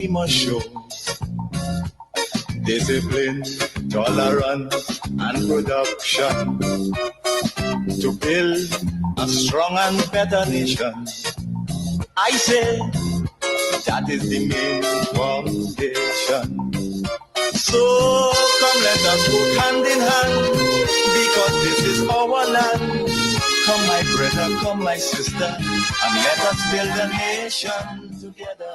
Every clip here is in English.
We must show discipline, tolerance, and production to build a strong and better nation. I say that is the main foundation. So come let us go hand in hand, because this is our land. Come my brother, come my sister, and let us build a nation together.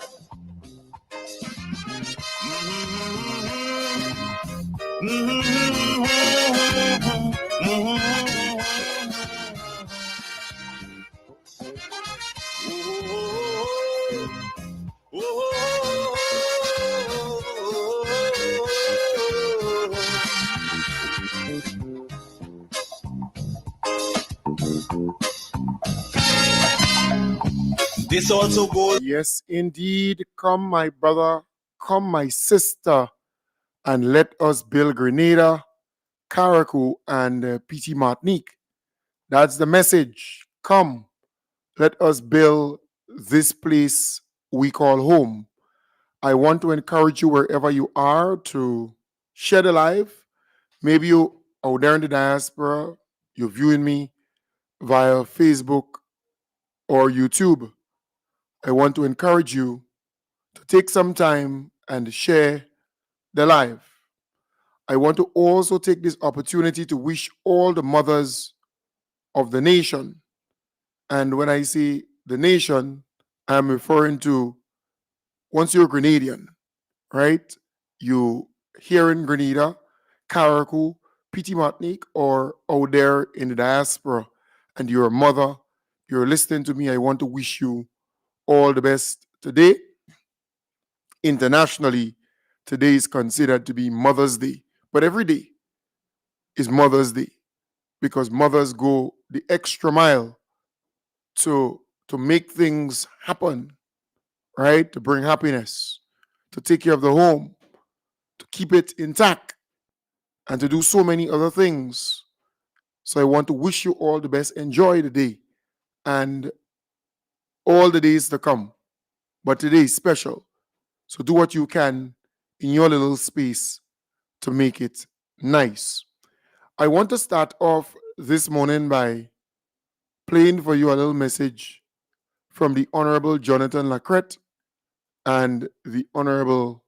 This also goes. Yes, indeed. Come, my brother, come, my sister, and let us build Grenada, Carriacou, and Petit Martinique. That's the message. Come, let us build this place we call home. I want to encourage you wherever you are to share the live. Maybe you out there in the diaspora, you're viewing me via Facebook or YouTube. I want to encourage you to take some time and share the live. I want to also take this opportunity to wish all the mothers of the nation. And when I say the nation, I'm referring to once you're Grenadian, right? You here in Grenada, Carriacou, Petit Martinique, or out there in the diaspora, and you're a mother, you're listening to me, I want to wish you all the best today. Internationally, today is considered to be Mother's Day, but every day is Mother's Day because mothers go the extra mile to make things happen, right? To bring happiness, to take care of the home, to keep it intact, and to do so many other things. So I want to wish you all the best. Enjoy the day and all the days to come. But today is special. So do what you can in your little space to make it nice. I want to start off this morning by playing for you a little message from the Honorable Jonathan Lacrette and the Honorable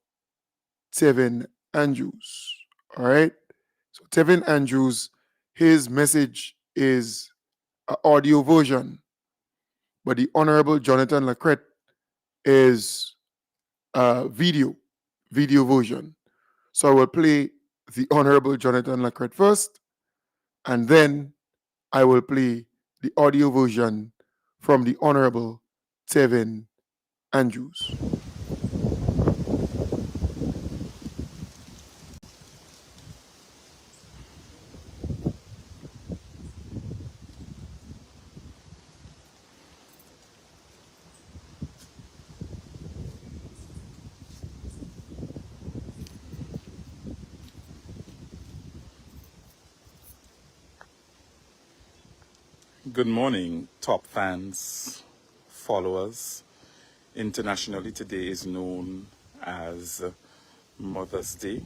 Tevin Andrews. All right? So Tevin Andrews, his message is an audio version, but the Honorable Jonathan Lacrette is a video version. So I will play the Honorable Jonathan Lacrette first, and then I will play the audio version from the Honorable Tevin Andrews. Good morning, top fans, followers. Internationally, today is known as Mother's Day.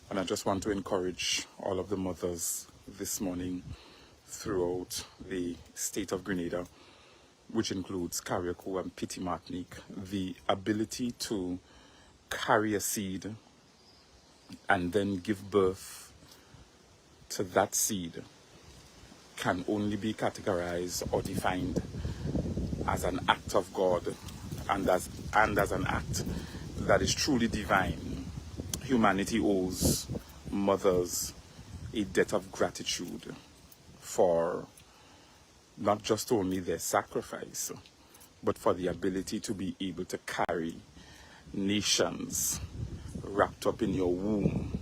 And I just want to encourage all of the mothers this morning throughout the state of Grenada, which includes Carriacou and Petit Martinique, the ability to carry a seed and then give birth to that seed can only be categorized or defined as an act of God and as an act that is truly divine. Humanity owes mothers a debt of gratitude for not just only their sacrifice, but for the ability to be able to carry nations wrapped up in your womb.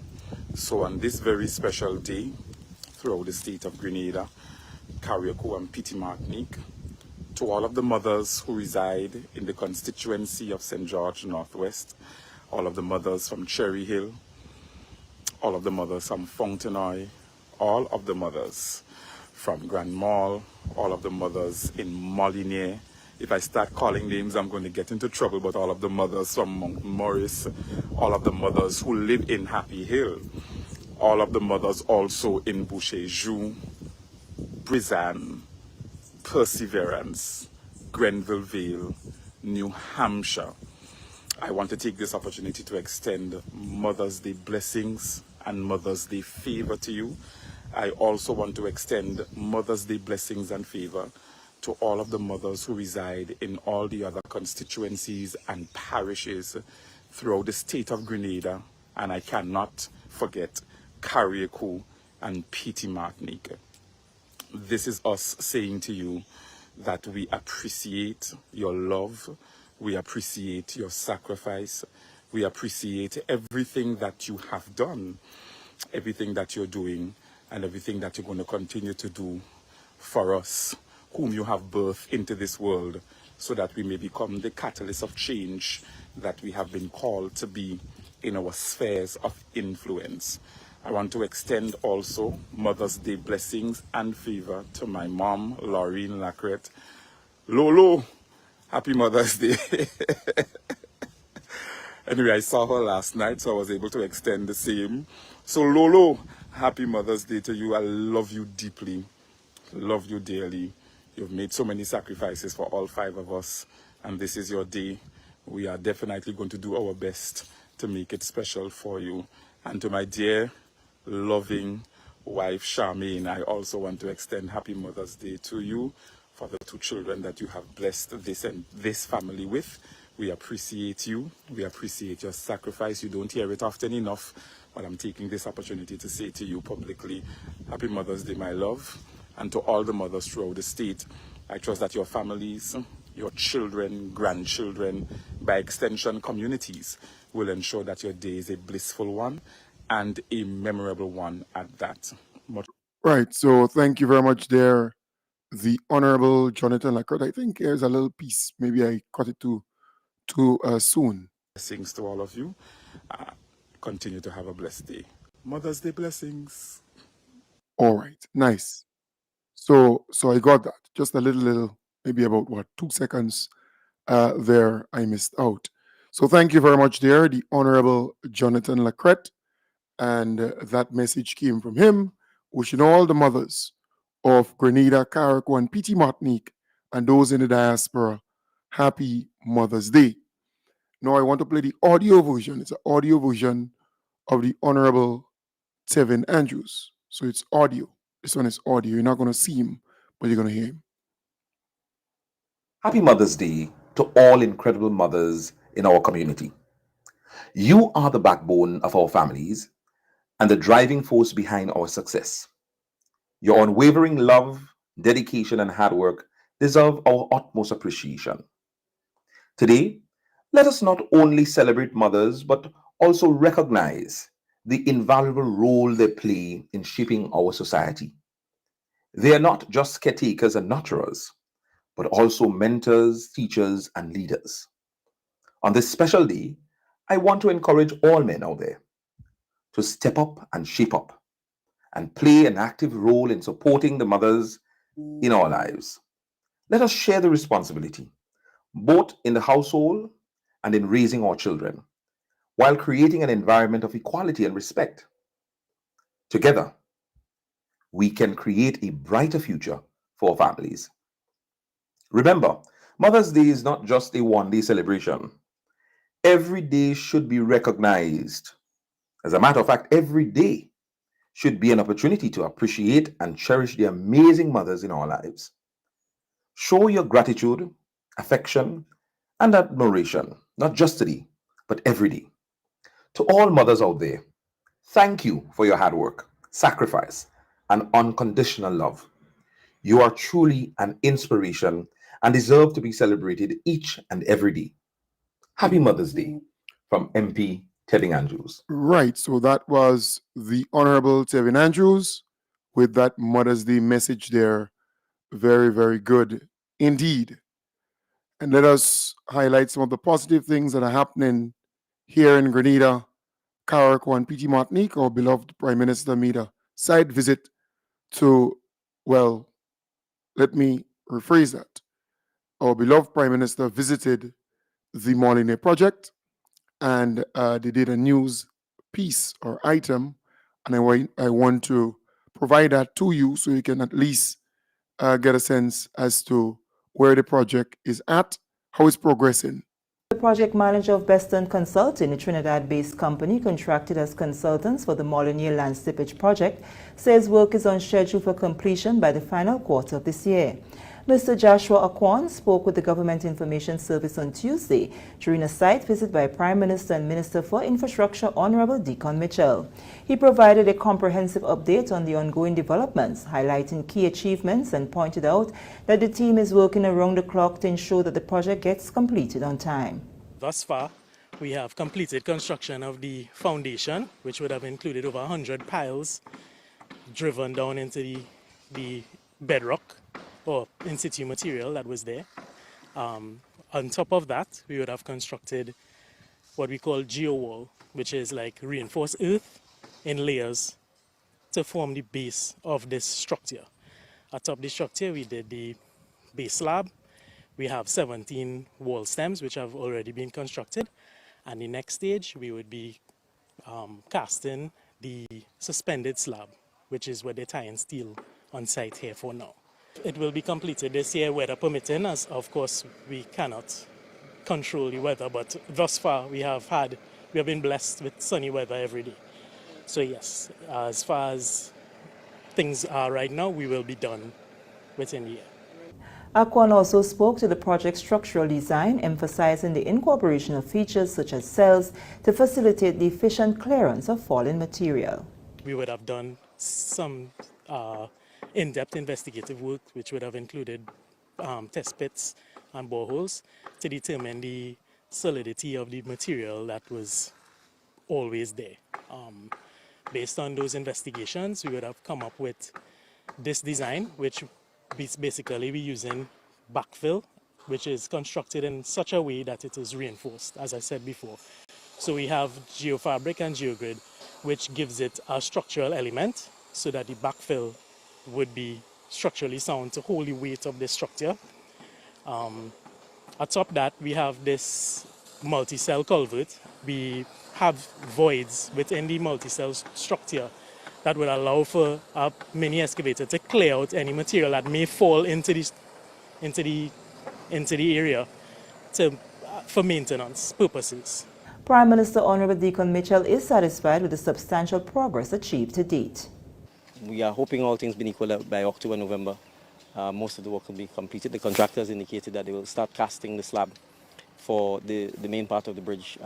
So on this very special day, throughout the state of Grenada, Carriacou and Petit Martinique, to all of the mothers who reside in the constituency of St. George Northwest, all of the mothers from Cherry Hill, all of the mothers from Fontenoy, all of the mothers from Grand Mall, all of the mothers in Molin, If I start calling names, I'm going to get into trouble, but all of the mothers from Mount Morris, all of the mothers who live in Happy Hill, all of the mothers also in Boucher-Joux, Brizan, Perseverance, Grenville Vale, New Hampshire. I want to take this opportunity to extend Mother's Day blessings and Mother's Day favor to you. I also want to extend Mother's Day blessings and favor to all of the mothers who reside in all the other constituencies and parishes throughout the state of Grenada, and I cannot forget Carriacou and Petite Martinique. This is us saying to you that we appreciate your love, we appreciate your sacrifice, we appreciate everything that you have done, everything that you're doing, and everything that you're going to continue to do for us, whom you have birthed into this world, so that we may become the catalyst of change that we have been called to be in our spheres of influence. I want to extend also Mother's Day blessings and favor to my mom, Laureen Lacrette. Lolo, happy Mother's Day. Anyway, I saw her last night, so I was able to extend the same. So Lolo, happy Mother's Day to you. I love you deeply, love you dearly. You've made so many sacrifices for all 5 of us, and this is your day. We are definitely going to do our best to make it special for you. And to my dear, loving wife, Charmaine, I also want to extend happy Mother's Day to you for the 2 children that you have blessed this family with. We appreciate you. We appreciate your sacrifice. You don't hear it often enough, but I'm taking this opportunity to say to you publicly, happy Mother's Day, my love. And to all the mothers throughout the state, I trust that your families, your children, grandchildren, by extension communities, will ensure that your day is a blissful one and a memorable one at that. Right. So thank you very much there, the Honorable Jonathan Lacroix. I think there's a little piece. Maybe I cut it too soon. Blessings to all of you. Continue to have a blessed day. Mother's Day blessings. All right. Nice. So I got that. Just a little, maybe about 2 seconds there I missed out. So thank you very much there, the Honorable Jonathan Lacrette. And that message came from him, wishing all the mothers of Grenada, Carriacou, and Petite Martinique, and those in the diaspora, happy Mother's Day. Now I want to play the audio version. It's an audio version of the Honorable Tevin Andrews. So it's audio. This one is audio. You're not going to see him, but you're going to hear him. Happy Mother's Day to all incredible mothers in our community. You are the backbone of our families and the driving force behind our success. Your unwavering love, dedication, and hard work deserve our utmost appreciation. Today, let us not only celebrate mothers, but also recognize the invaluable role they play in shaping our society. They are not just caretakers and nurturers, but also mentors, teachers, and leaders. On this special day, I want to encourage all men out there to step up and shape up and play an active role in supporting the mothers in our lives. Let us share the responsibility, both in the household and in raising our children, while creating an environment of equality and respect. Together, we can create a brighter future for our families. Remember, Mother's Day is not just a one-day celebration. Every day should be recognized. As a matter of fact, every day should be an opportunity to appreciate and cherish the amazing mothers in our lives. Show your gratitude, affection, and admiration, not just today, but every day. To all mothers out there, thank you for your hard work, sacrifice, and unconditional love. You are truly an inspiration and deserve to be celebrated each and every day. Happy Mother's Day from MP Tevin Andrews. Right. So that was the Honorable Tevin Andrews with that Mother's Day message there. Very, very good indeed. And let us highlight some of the positive things that are happening here in Grenada, Carriacou, and Petite Martinique. Our beloved Prime Minister made a side visit to, well, let me rephrase that. our beloved Prime Minister visited the Molin project, and they did a news piece or item, and I want to provide that to you so you can at least get a sense as to where the project is at, how it's progressing. The project manager of Beston Consulting, a Trinidad-based company contracted as consultants for the Molin land slippage project, says work is on schedule for completion by the final quarter of this year. Mr. Joshua Akwan spoke with the Government Information Service on Tuesday during a site visit by Prime Minister and Minister for Infrastructure Honorable Deacon Mitchell. He provided a comprehensive update on the ongoing developments, highlighting key achievements, and pointed out that the team is working around the clock to ensure that the project gets completed on time. Thus far, we have completed construction of the foundation, which would have included over 100 piles driven down into the bedrock or in situ material that was there. On top of that, we would have constructed what we call geowall, which is like reinforced earth in layers to form the base of this structure. Atop the structure, we did the base slab. We have 17 wall stems, which have already been constructed. And the next stage, we would be casting the suspended slab, which is what they're tying steel on site here for now. It will be completed this year, weather permitting, as of course we cannot control the weather, but thus far we have been blessed with sunny weather every day. So yes, as far as things are right now, we will be done within the year. Akwan also spoke to the project's structural design, emphasizing the incorporation of features such as cells to facilitate the efficient clearance of fallen material. We would have done some in-depth investigative work, which would have included test pits and boreholes to determine the solidity of the material that was always there. Based on those investigations, we would have come up with this design, which basically we're using backfill, which is constructed in such a way that it is reinforced, as I said before. So we have geofabric and geogrid, which gives it a structural element so that the backfill would be structurally sound to hold the weight of the structure. Atop that, we have this multi-cell culvert. We have voids within the multi-cell structure that would allow for a mini excavator to clear out any material that may fall into the area for maintenance purposes. Prime Minister Honorable Deacon Mitchell is satisfied with the substantial progress achieved to date. We are hoping, all things being equal, that by October, November, most of the work will be completed. The contractors indicated that they will start casting the slab for the main part of the bridge,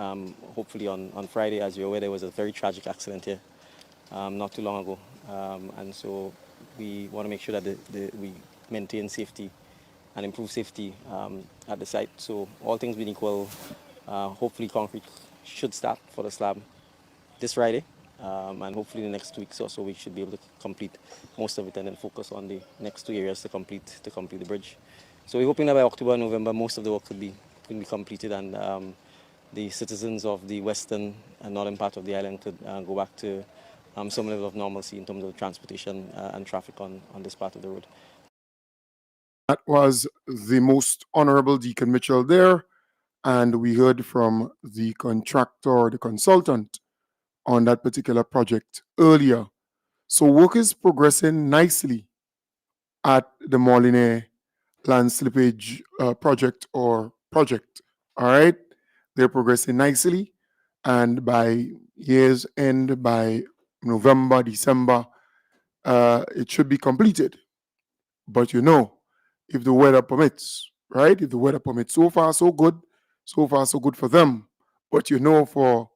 hopefully on Friday. As you're aware, there was a very tragic accident here not too long ago. And so we want to make sure that we maintain safety and improve safety at the site. So all things being equal, hopefully concrete should start for the slab this Friday. And hopefully in the next 2 weeks or so we should be able to complete most of it and then focus on the next 2 areas to complete the bridge. So we're hoping that by October, November, most of the work could be completed, and the citizens of the western and northern part of the island could go back to some level of normalcy in terms of transportation and traffic on this part of the road. That was the Most Honorable Deacon Mitchell there, and we heard from the contractor, the consultant on that particular project earlier. So work is progressing nicely at the Molin land slippage project. All right, they're progressing nicely, and by year's end, by November, December, it should be completed. But if the weather permits, right? If the weather permits, so far so good. So far so good for them. But for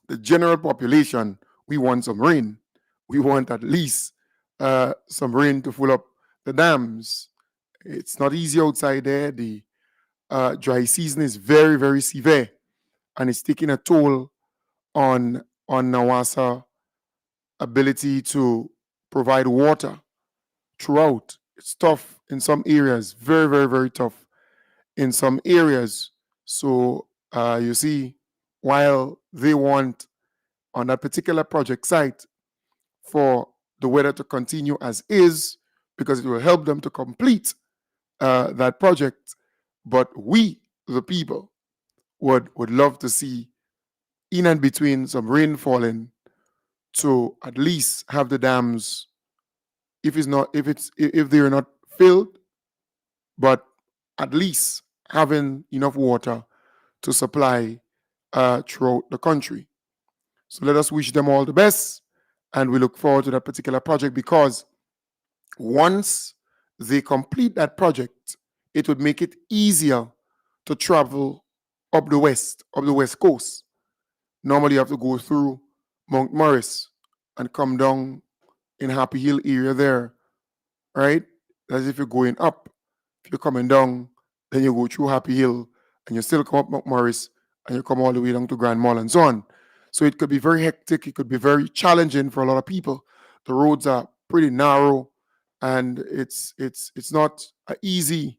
the general population, we want some rain. We want at least some rain to fill up the dams. It's not easy outside there. The dry season is very, very severe, and it's taking a toll on Nawasa ability to provide water throughout. It's tough in some areas, very, very, very tough in some areas. So you see, while they want on that particular project site for the weather to continue as is, because it will help them to complete that project, but we, the people, would love to see in and between some rain falling to at least have the dams, if they're not filled, but at least having enough water to supply throughout the country. So let us wish them all the best, and we look forward to that particular project, because once they complete that project, it would make it easier to travel up the west coast. Normally you have to go through Mount Morris and come down in Happy Hill area there, right? As if you're going up. If you're coming down, then you go through Happy Hill and you still come up Mount Morris and you come all the way down to Grand Mall and so on. So it could be very hectic. It could be very challenging for a lot of people. The roads are pretty narrow, and it's not a easy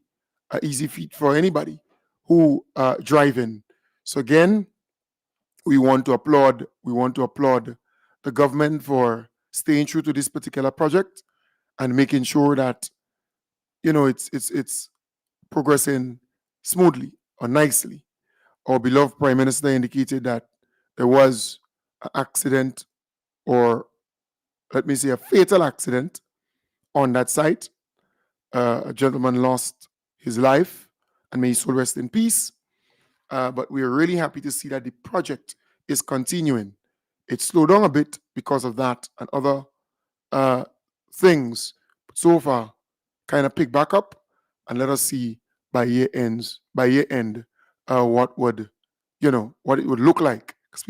feat for anybody who driving. So again, we want to applaud the government for staying true to this particular project and making sure that it's progressing smoothly or nicely. Our beloved Prime Minister indicated that there was an accident, or let me say a fatal accident, on that site. A gentleman lost his life, and may his soul rest in peace. But we are really happy to see that the project is continuing. It slowed down a bit because of that and other things, but so far kind of pick back up, and let us see by year end what it would look like, because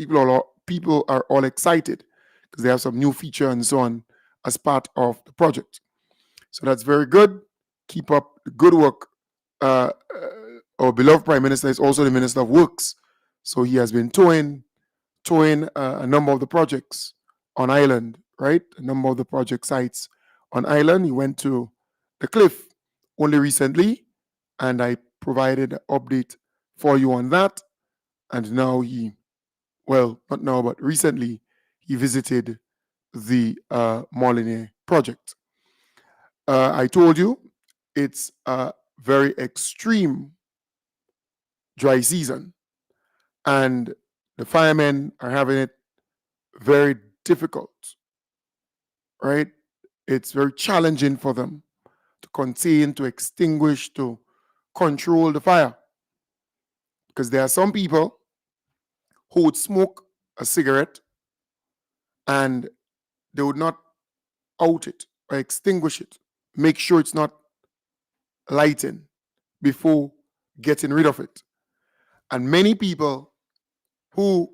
people are all excited because they have some new feature and so on as part of the project. So that's very good. Keep up the good work. Our beloved Prime Minister is also the Minister of Works, so he has been touring a number of the projects on island, right? A number of the project sites on island. He went to the cliff only recently, and I provided an update for you on that. And now not now, but recently, he visited the Molin project. I told you it's a very extreme dry season, and the firemen are having it very difficult, right? It's very challenging for them to contain, to extinguish, to control the fire, because there are some people who would smoke a cigarette and they would not out it or extinguish it, make sure it's not lighting before getting rid of it. And many people who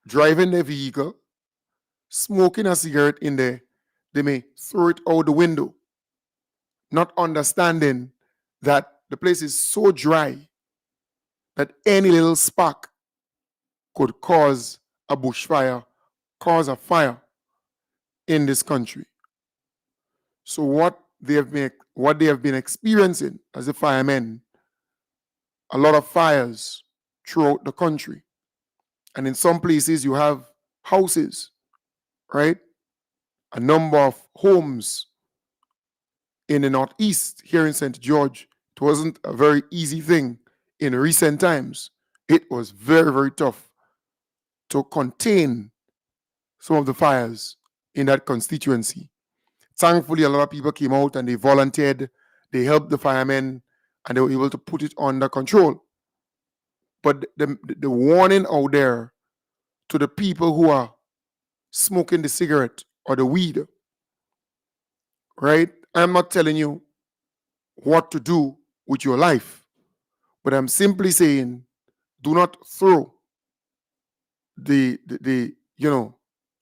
drive in their vehicle, smoking a cigarette in there, they may throw it out the window, not understanding that the place is so dry that any little spark could cause a bushfire, cause a fire in this country. So what they have been experiencing as the firemen, a lot of fires throughout the country. And in some places you have houses, right? A number of homes in the Northeast here in St. George. It wasn't a very easy thing in recent times. It was very, very tough to contain some of the fires in that constituency. Thankfully, a lot of people came out and they volunteered, they helped the firemen, and they were able to put it under control. But the warning out there to the people who are smoking the cigarette or the weed, right? I'm not telling you what to do with your life, but I'm simply saying, do not throw the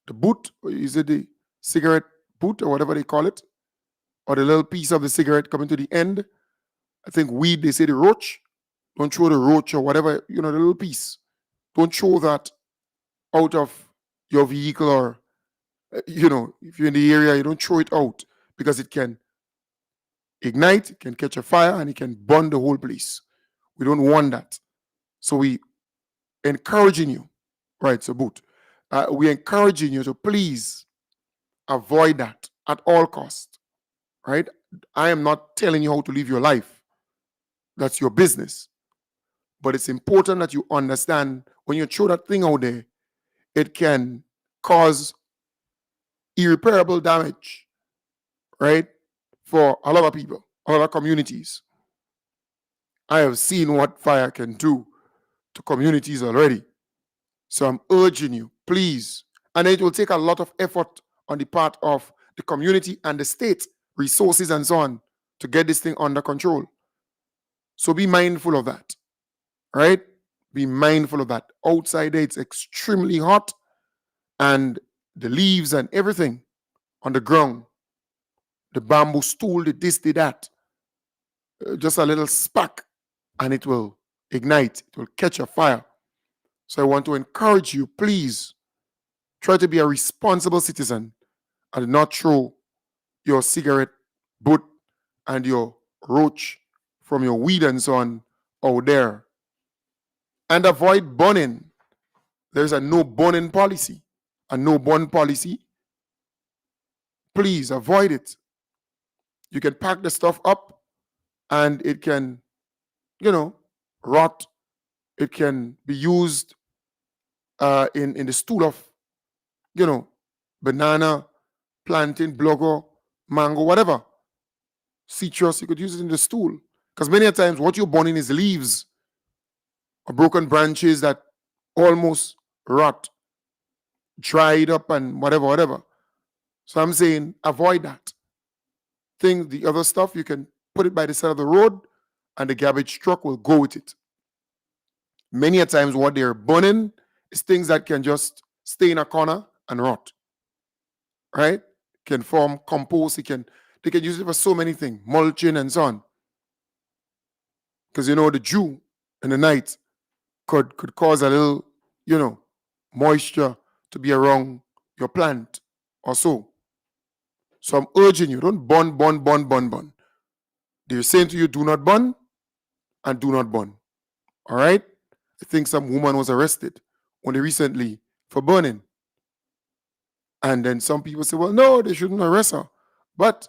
boot, or is it the cigarette boot or whatever they call it, or the little piece of the cigarette coming to the end. I think weed, they say the roach. Don't throw the roach or whatever, the little piece. Don't throw that out of your vehicle, or, if you're in the area, you don't throw it out, because it can ignite, it can catch a fire, and it can burn the whole place. We don't want that. So we encouraging you, right, so boot. We're encouraging you to please avoid that at all costs, right? I am not telling you how to live your life. That's your business. But it's important that you understand when you throw that thing out there, it can cause irreparable damage, right? For a lot of people, a lot of communities. I have seen what fire can do to communities already. So I'm urging you, please, and it will take a lot of effort on the part of the community and the state, resources and so on, to get this thing under control. So be mindful of that, right? Be mindful of that. Outside there, it's extremely hot, and the leaves and everything on the ground, the bamboo stool, the this, the that, just a little spark, and it will ignite, it will catch a fire. So I want to encourage you, please, try to be a responsible citizen and not throw your cigarette butt and your roach from your weed and so on out there. And avoid burning. There's a no burning policy. A no burn policy. Please avoid it. You can pack the stuff up and it can, rot. It can be used in the stool of, banana, plantain, blogo, mango, whatever. Citrus, you could use it in the stool. Because many a times what you're burning is leaves or broken branches that almost rot, dried up and whatever. So I'm saying avoid that. The other stuff, you can put it by the side of the road and the garbage truck will go with it. Many a times what they're burning is things that can just stay in a corner and rot. Right? Can form compost, they can use it for so many things, mulching and so on. Because the dew in the night could cause a little, moisture to be around your plant or so. So I'm urging you, don't burn. They're saying to you, do not burn and do not burn. All right? I think some woman was arrested only recently for burning. And then some people say, well, no, they shouldn't arrest her. But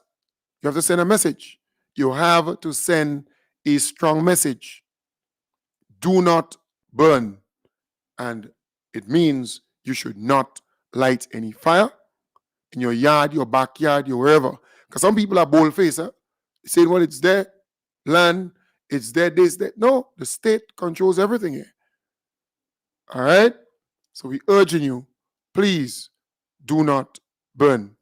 you have to send a message. You have to send a strong message. Do not burn. And it means you should not light any fire in your yard, your backyard, your wherever. Because some people are bold-faced. They say, well, it's their land, it's their this, that. No, the state controls everything here. All right? So we're urging you, please do not burn.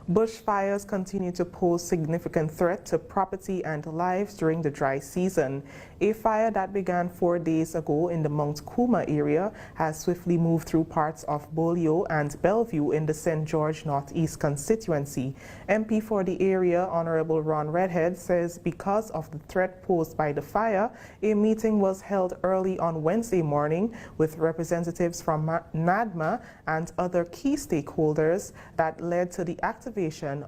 Bushfires continue to pose significant threat to property and lives during the dry season. A fire that began 4 days ago in the Mount Kuma area has swiftly moved through parts of Bolio and Bellevue in the St. George Northeast constituency. MP for the area, Honorable Ron Redhead, says because of the threat posed by the fire, a meeting was held early on Wednesday morning with representatives from NADMA and other key stakeholders that led to the activation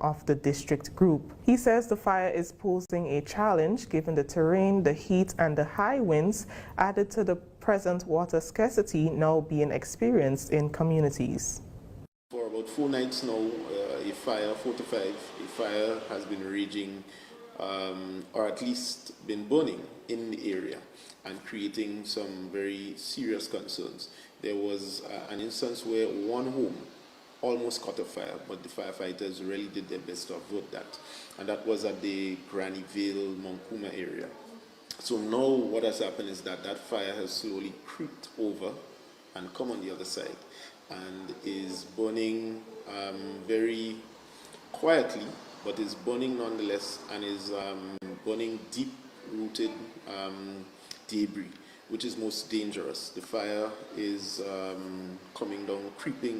of the district group. He says the fire is posing a challenge given the terrain, the heat, and the high winds added to the present water scarcity now being experienced in communities. For about 4 nights now, a fire, 4 to 5, a fire has been raging or at least been burning in the area and creating some very serious concerns. There was an instance where one home almost caught a fire, but the firefighters really did their best to avert that. And that was at the Granny Vale, Mount Kuma area. So now what has happened is that fire has slowly creeped over and come on the other side and is burning very quietly, but is burning nonetheless, and is burning deep-rooted debris, which is most dangerous. The fire is coming down,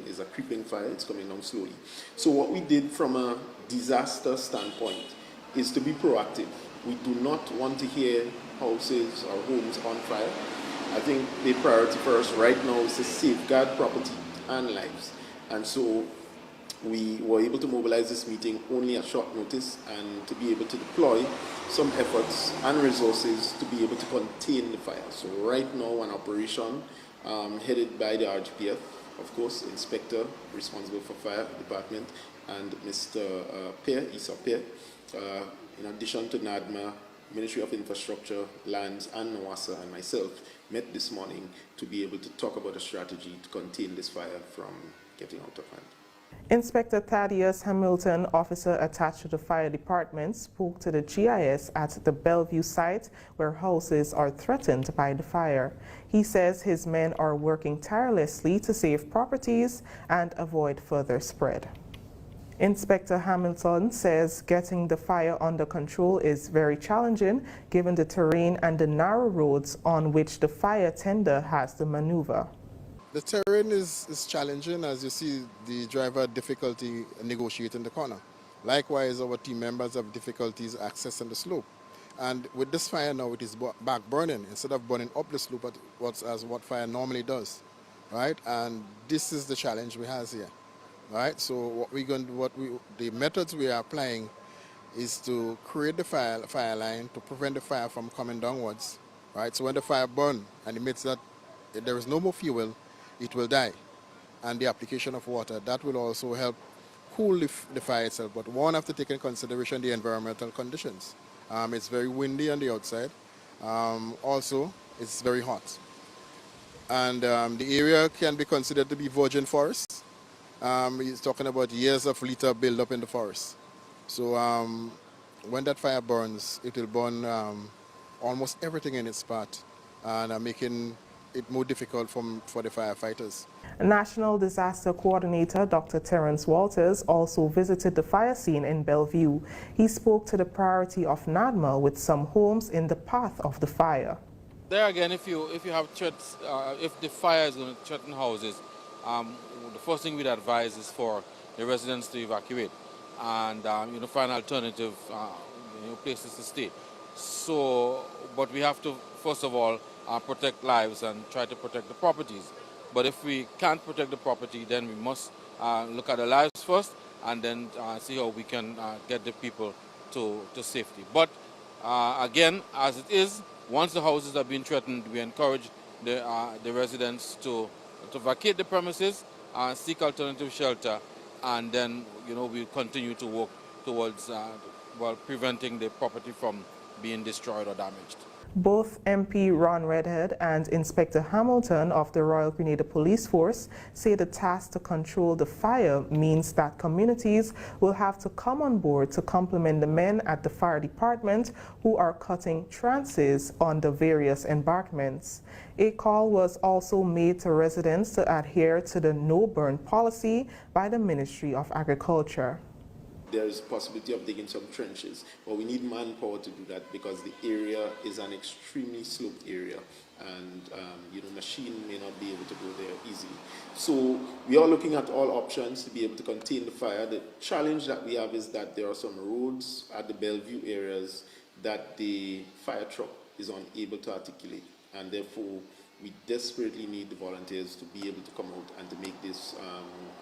is a creeping fire, it's coming down slowly. So what we did from a disaster standpoint is to be proactive. We do not want to hear houses or homes on fire. I think the priority for us right now is to safeguard property and lives. And so we were able to mobilize this meeting only at short notice and to be able to deploy some efforts and resources to be able to contain the fire. So right now an operation headed by the RGPF, of course, inspector responsible for fire department, and Mr. Pear, Issa Pear, in addition to NADMA, Ministry of Infrastructure, Lands, and NOASA and myself met this morning to be able to talk about a strategy to contain this fire from getting out of hand. Inspector Thaddeus Hamilton, officer attached to the fire department, spoke to the GIS at the Bellevue site where houses are threatened by the fire. He says his men are working tirelessly to save properties and avoid further spread. Inspector Hamilton says getting the fire under control is very challenging given the terrain and the narrow roads on which the fire tender has to maneuver. The terrain is challenging. As you see, the driver had difficulty negotiating the corner. Likewise, our team members have difficulties accessing the slope. And with this fire now, it is back burning instead of burning up the slope as what fire normally does, right? And this is the challenge we have here, right? So the methods we are applying is to create the fire line to prevent the fire from coming downwards, right? So when the fire burns and emits that there is no more fuel, it will die. And the application of water, that will also help cool the fire itself. But one have to take into consideration the environmental conditions. It's very windy on the outside. Also, it's very hot. And the area can be considered to be virgin forest. He's talking about years of litter build-up in the forest. So when that fire burns, it will burn almost everything in its path, and making it more difficult for the firefighters. National Disaster Coordinator Dr. Terence Walters also visited the fire scene in Bellevue. He spoke to the priority of NADMA with some homes in the path of the fire. There again, if you have threats, if the fire is going to threaten houses, the first thing we'd advise is for the residents to evacuate and find alternative places to stay. So, but we have to first of all protect lives and try to protect the properties. But if we can't protect the property, then we must look at the lives first and then see how we can get the people to safety. But again, as it is, once the houses are being threatened, we encourage the residents to vacate the premises, seek alternative shelter, and then we'll continue to work towards preventing the property from being destroyed or damaged. Both MP Ron Redhead and Inspector Hamilton of the Royal Grenada Police Force say the task to control the fire means that communities will have to come on board to complement the men at the fire department who are cutting trances on the various embankments. A call was also made to residents to adhere to the no-burn policy by the Ministry of Agriculture. There is a possibility of digging some trenches, but we need manpower to do that because the area is an extremely sloped area, and machine may not be able to go there easily. So we are looking at all options to be able to contain the fire. The challenge that we have is that there are some roads at the Bellevue areas that the fire truck is unable to articulate, and therefore we desperately need the volunteers to be able to come out and to make this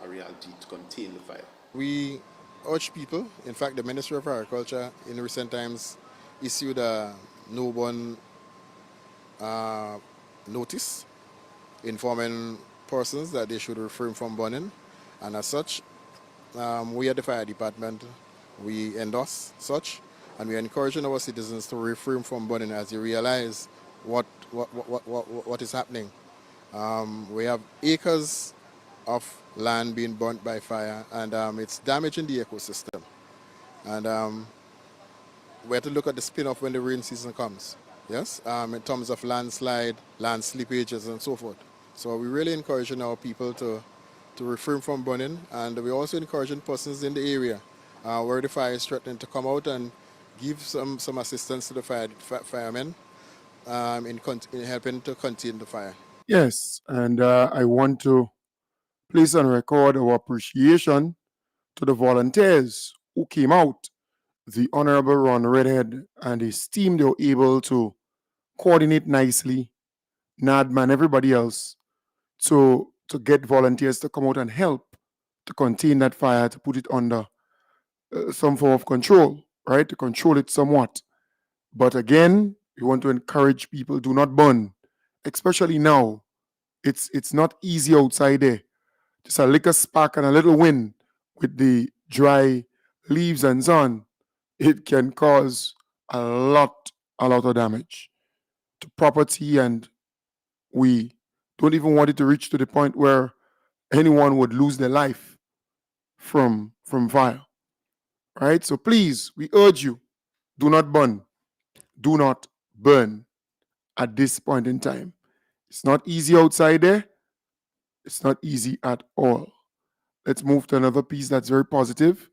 a reality to contain the fire. We urge people, in fact the Ministry of Agriculture in recent times issued a no-burn notice informing persons that they should refrain from burning, and as such we at the fire department, we endorse such, and we are encouraging our citizens to refrain from burning as you realize what is happening. We have acres of land being burnt by fire, and it's damaging the ecosystem. And we have to look at the spin-off when the rain season comes, yes, in terms of landslide, land slippages, and so forth. So we're really encouraging our people to refrain from burning, and we're also encouraging persons in the area where the fire is threatening to come out and give some assistance to the firemen in helping to contain the fire. Yes, and I want to place on record our appreciation to the volunteers who came out. The Honorable Ron Redhead and his team, they were able to coordinate nicely, NADMA and everybody else, to get volunteers to come out and help to contain that fire, to put it under some form of control, right? To control it somewhat. But again, we want to encourage people, do not burn, especially now. It's not easy outside there. Just a little spark and a little wind with the dry leaves and so on, it can cause a lot a lot of damage to property, and we don't even want it to reach to the point where anyone would lose their life from fire. Right? So please, we urge you, do not burn. Do not burn at this point in time. It's not easy outside there. It's not easy at all. Let's move to another piece that's very positive.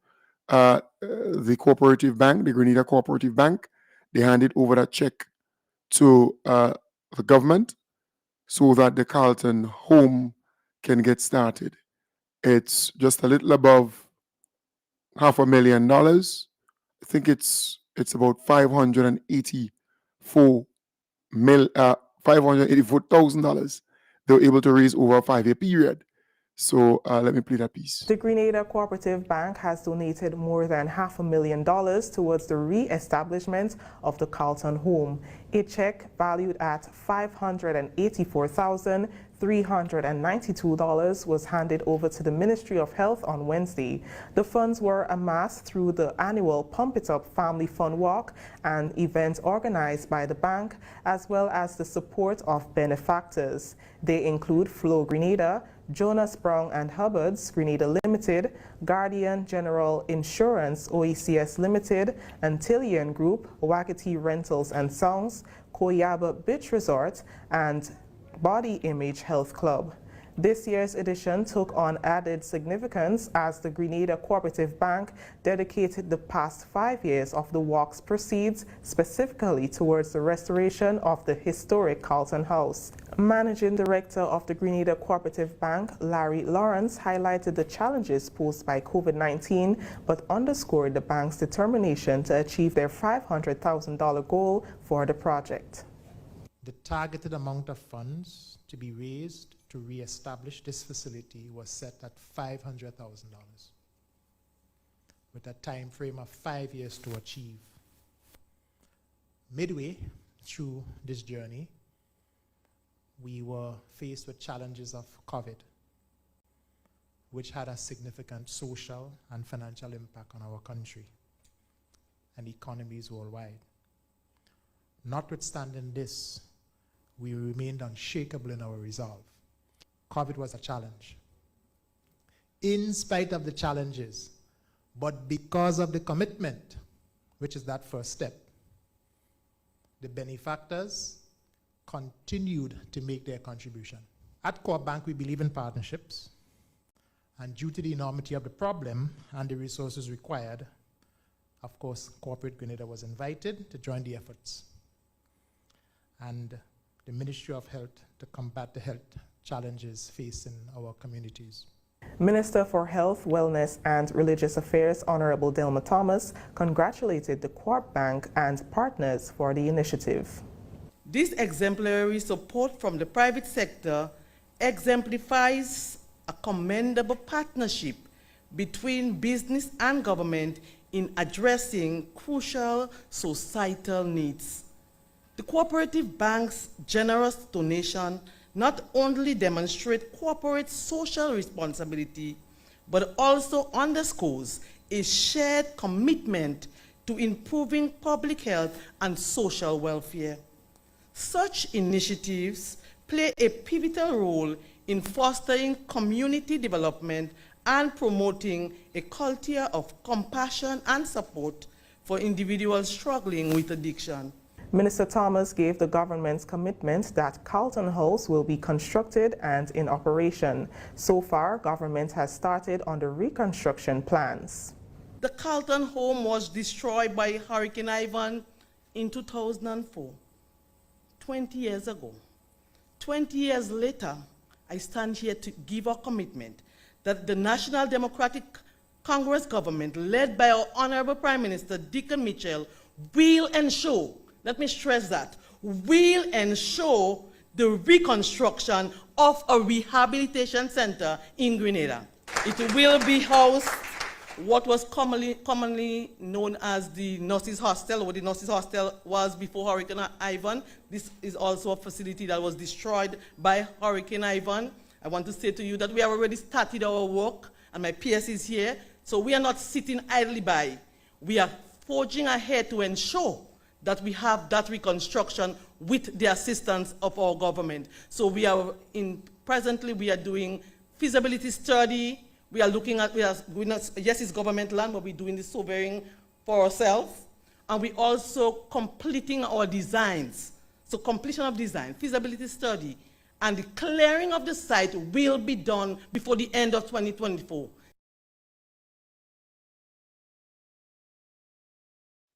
The cooperative bank, the Grenada Cooperative Bank, they handed over that check to the government so that the Carlton Home can get started. It's just a little above $500,000. I think it's about $584,000 they were able to raise over a 5-year period. So let me play that piece. The Grenada Cooperative Bank has donated more than $500,000 towards the re-establishment of the Carlton Home. A check valued at $584,392 was handed over to the Ministry of Health on Wednesday. The funds were amassed through the annual Pump It Up Family Fun Walk and events organized by the bank, as well as the support of benefactors. They include Flow Grenada, Jonas Brown and Hubbard's Grenada Limited, Guardian General Insurance OECS Limited, Antillian Group, Wakati Rentals and Sounds, Koyaba Beach Resort, and Body Image Health Club. This year's edition took on added significance as the Grenada Cooperative Bank dedicated the past 5 years of the walk's proceeds specifically towards the restoration of the historic Carlton House. Managing Director of the Grenada Cooperative Bank, Larry Lawrence, highlighted the challenges posed by COVID-19, but underscored the bank's determination to achieve their $500,000 goal for the project. The targeted amount of funds to be raised to re-establish this facility was set at $500,000, with a time frame of 5 years to achieve. Midway through this journey, we were faced with challenges of COVID, which had a significant social and financial impact on our country and economies worldwide. Notwithstanding this, we remained unshakable in our resolve. COVID was a challenge. In spite of the challenges, but because of the commitment, which is that first step, the benefactors continued to make their contribution. At Coop Bank, we believe in partnerships, and due to the enormity of the problem and the resources required, of course, Corporate Grenada was invited to join the efforts, and the Ministry of Health to combat the health challenges facing our communities. Minister for Health, Wellness and Religious Affairs, Honorable Delma Thomas, congratulated the Coop Bank and partners for the initiative. This exemplary support from the private sector exemplifies a commendable partnership between business and government in addressing crucial societal needs. The Cooperative Bank's generous donation not only demonstrates corporate social responsibility, but also underscores a shared commitment to improving public health and social welfare. Such initiatives play a pivotal role in fostering community development and promoting a culture of compassion and support for individuals struggling with addiction. Minister Thomas gave the government's commitment that Carlton House will be constructed and in operation. So far, government has started on the reconstruction plans. The Carlton Home was destroyed by Hurricane Ivan in 2004, 20 years ago. 20 years later, I stand here to give our commitment that the National Democratic Congress government, led by our Honorable Prime Minister Dickon Mitchell, will ensure, let me stress that, will ensure the reconstruction of a rehabilitation center in Grenada. It will be housed what was commonly known as the Nurses Hostel, or the Nurses Hostel was before Hurricane Ivan. This is also a facility that was destroyed by Hurricane Ivan. I want to say to you that we have already started our work, and my PS is here, so we are not sitting idly by. We are forging ahead to ensure that we have that reconstruction with the assistance of our government. So presently we are doing feasibility study. We are looking at, yes, it's government land, but we're doing the surveying for ourselves. And we also completing our designs. So completion of design, feasibility study, and the clearing of the site will be done before the end of 2024.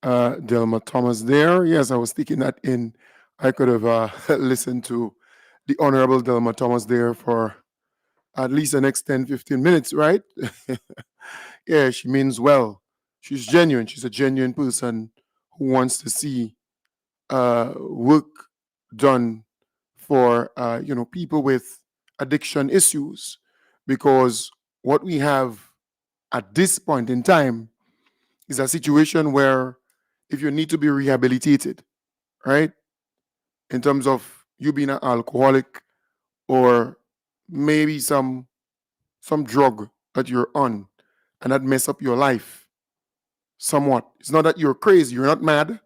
Delma Thomas there. Yes, I was thinking that in. I could have listened to the Honorable Delma Thomas there for at least the next 10, 15 minutes, right? Yeah, she means well. She's genuine. She's a genuine person who wants to see work done for people with addiction issues, because what we have at this point in time is a situation where if you need to be rehabilitated, right, in terms of you being an alcoholic or maybe some drug that you're on and that mess up your life somewhat. It's not that you're crazy, you're not mad,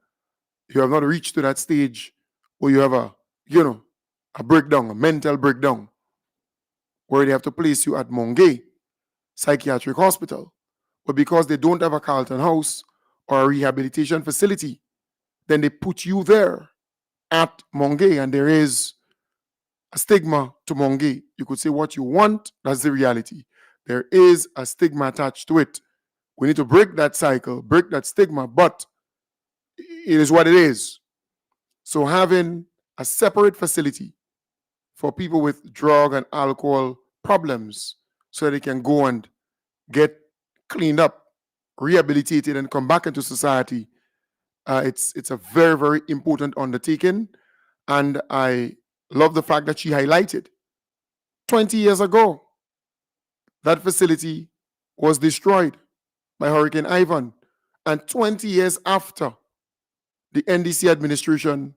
you have not reached to that stage where you have a breakdown, a mental breakdown, where they have to place you at Mongay Psychiatric Hospital. But because they don't have a Carlton House or a rehabilitation facility, then they put you there at Mongay, and there is a stigma to Mongay. You could say what you want, that's the reality. There is a stigma attached to it. We need to break that cycle, break that stigma, but it is what it is. So having a separate facility for people with drug and alcohol problems so they can go and get cleaned up, rehabilitated, and come back into society, it's a very, very important undertaking. And I love the fact that she highlighted 20 years ago, that facility was destroyed by Hurricane Ivan. And 20 years after, the NDC administration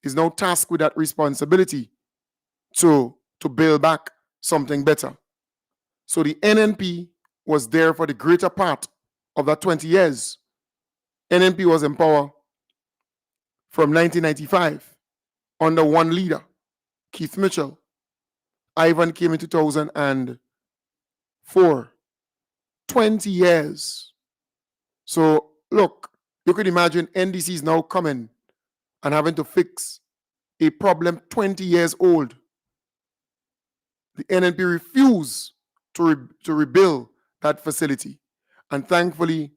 is now tasked with that responsibility to build back something better. So the NNP was there for the greater part of that 20 years. NNP was in power from 1995 under one leader, Keith Mitchell. Ivan came in 2004. 20 years. So look, you could imagine NDC is now coming and having to fix a problem 20 years old. The NNP refused to rebuild that facility. And thankfully,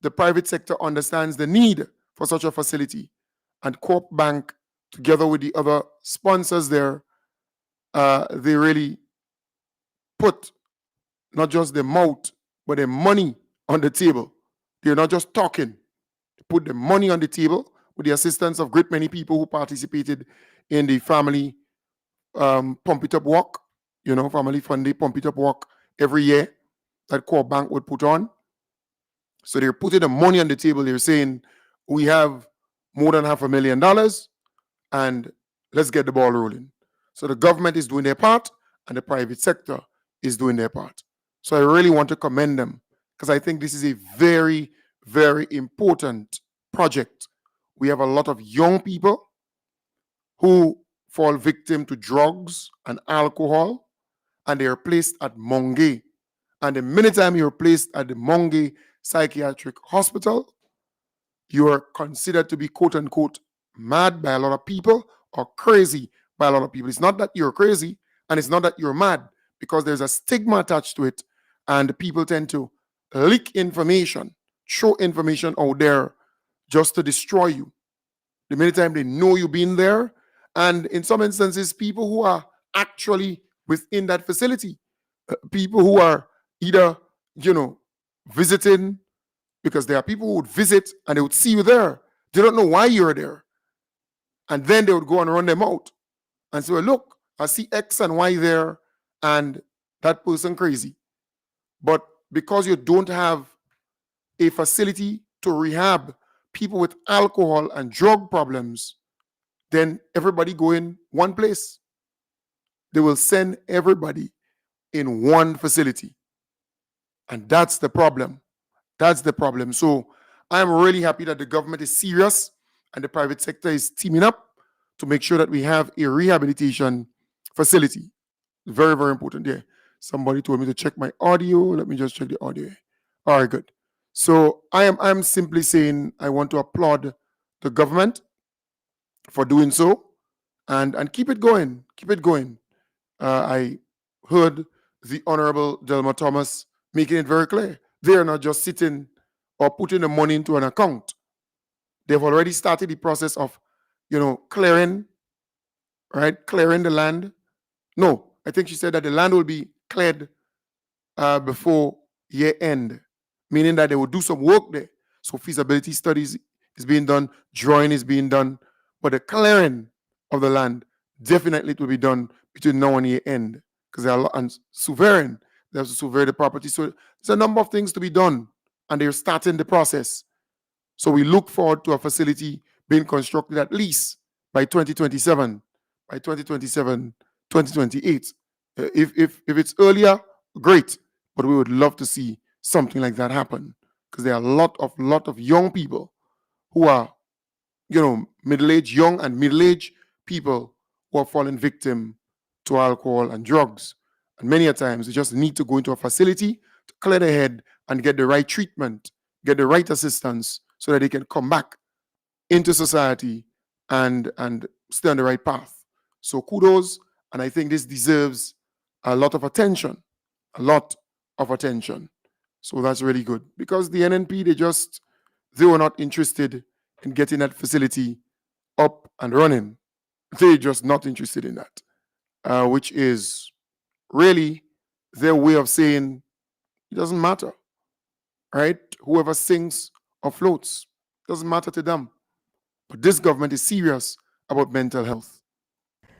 the private sector understands the need for such a facility. And Corp Bank, together with the other sponsors there, they really put not just their mouth, but their money on the table. They're not just talking. They put the money on the table with the assistance of great many people who participated in the family pump it up walk, family funded pump it up walk every year that Corp Bank would put on. So they're putting the money on the table. They're saying, we have more than $500,000 and let's get the ball rolling. So the government is doing their part and the private sector is doing their part. So I really want to commend them because I think this is a very, very important project. We have a lot of young people who fall victim to drugs and alcohol, and they are placed at Mongay. And the minute time you're placed at the Mongay Psychiatric Hospital, you are considered to be quote unquote mad by a lot of people or crazy by a lot of people. It's not that you're crazy and it's not that you're mad, because there's a stigma attached to it, and people tend to leak information, show information out there just to destroy you. The minute time they know you've been there, and in some instances, people who are actually within that facility, people who are either, visiting, because there are people who would visit and they would see you there. They don't know why you're there. And then they would go and run them out and say, well, look, I see X and Y there and that person crazy. But because you don't have a facility to rehab people with alcohol and drug problems, then everybody go in one place. They will send everybody in one facility. And that's the problem. That's the problem. So I'm really happy that the government is serious and the private sector is teaming up to make sure that we have a rehabilitation facility. Very, very important there. Somebody told me to check my audio. Let me just check the audio. All right, good. So I'm simply saying I want to applaud the government for doing so, and keep it going. Keep it going. I heard the Honorable Delma Thomas making it very clear. They are not just sitting or putting the money into an account. They've already started the process of, clearing, right? Clearing the land. No, I think she said that the land will be cleared before year end, meaning that they will do some work there. So feasibility studies is being done, drawing is being done, but the clearing of the land definitely will be done between now and year end, because there are and sovereign, they have to survey the property. So there's a number of things to be done, and they're starting the process. So we look forward to a facility being constructed at least by 2027, 2028. If it's earlier, great, but we would love to see something like that happen, because there are a lot of young people who are, middle-aged, young and middle-aged people who are falling victim to alcohol and drugs. And many a times they just need to go into a facility to clear their head and get the right treatment, get the right assistance, so that they can come back into society and stay on the right path. So kudos, and I think this deserves a lot of attention, So that's really good, because the NNP, they were not interested in getting that facility up and running. They're just not interested in that, which is really their way of saying it doesn't matter, right? Whoever sings or floats, doesn't matter to them. But this government is serious about mental health.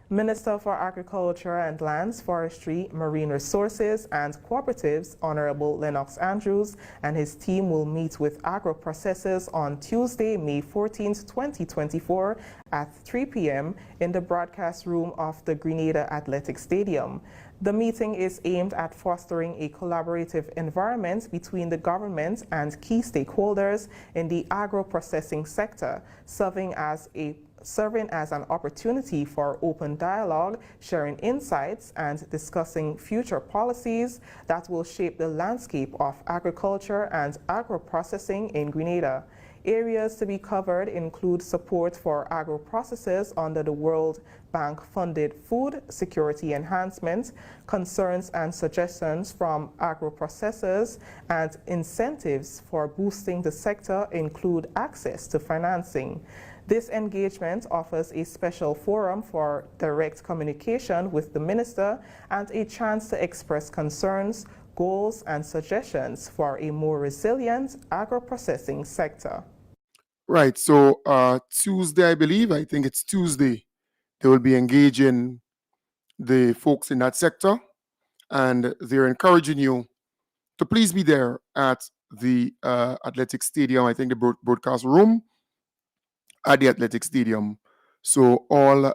Minister for Agriculture and Lands, Forestry, Marine Resources and Cooperatives, Honorable Lennox Andrews, and his team will meet with agro-processors on Tuesday, May 14th, 2024 at 3 p.m. in the broadcast room of the Grenada Athletic Stadium. The meeting is aimed at fostering a collaborative environment between the government and key stakeholders in the agro-processing sector, serving as an opportunity for open dialogue, sharing insights, and discussing future policies that will shape the landscape of agriculture and agro-processing in Grenada. Areas to be covered include support for agro-processors under the World Bank-funded food security enhancement, concerns and suggestions from agro-processors, and incentives for boosting the sector include access to financing. This engagement offers a special forum for direct communication with the minister and a chance to express concerns, goals, and suggestions for a more resilient agro-processing sector. Right. So Tuesday, I think it's Tuesday, they will be engaging the folks in that sector, and they're encouraging you to please be there at the athletic stadium. I think the broadcast room at the athletic stadium. So all